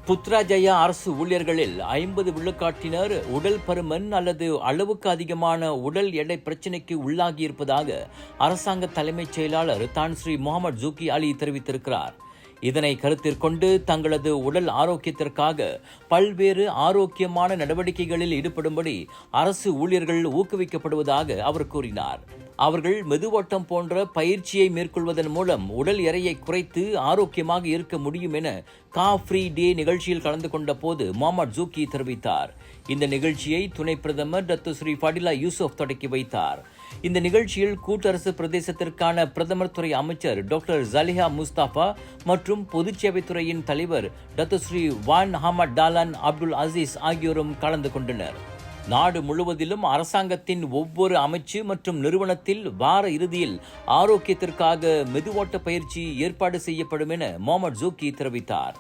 புத்ராஜயா அரசு ஊழியர்களில் 50 விழுக்காட்டினர் உடல் பருமன் அல்லது அளவுக்கு அதிகமான உடல் எடை பிரச்சினைக்கு உள்ளாகியிருப்பதாக அரசாங்க தலைமைச் செயலாளர் தான் ஸ்ரீ முகமது ஜூக்கி அலி தெரிவித்திருக்கிறார். இதனை கருத்திற்கொண்டு தங்களது உடல் ஆரோக்கியத்திற்காக பல்வேறு ஆரோக்கியமான நடவடிக்கைகளில் ஈடுபடும்படி அரசு ஊழியர்கள் ஊக்குவிக்கப்படுவதாக அவர் கூறினார். அவர்கள் மெதுவோட்டம் போன்ற பயிற்சியை மேற்கொள்வதன் மூலம் உடல் எடையை குறைத்து ஆரோக்கியமாக இருக்க முடியும் என கா ஃப்ரீ டே நிகழ்ச்சியில் கலந்து கொண்ட போது முகமது ஜூக்கி தெரிவித்தார். இந்த நிகழ்ச்சியை துணை பிரதமர் டத்துஸ்ரீ ஃபடிலா யூசுப் தொடக்கி வைத்தார். இந்த நிகழ்ச்சியில் கூட்டரசு பிரதேசத்திற்கான பிரதமர் துறை அமைச்சர் டாக்டர் ஜலிஹா முஸ்தாபா மற்றும் பொதுச்சேவைத்துறையின் தலைவர் டத்துஸ்ரீ வான் அஹமத் டாலான் அப்துல் அசீஸ் ஆகியோரும் கலந்து கொண்டனர். நாடு முழுவதிலும் அரசாங்கத்தின் ஒவ்வொரு அமைச்சு மற்றும் நிறுவனத்தில் வார இறுதியில் ஆரோக்கியத்திற்காக மெதுவோட்ட பயிற்சி ஏற்பாடு செய்யப்படும் என முகமது ஜூக்கி தெரிவித்தார்.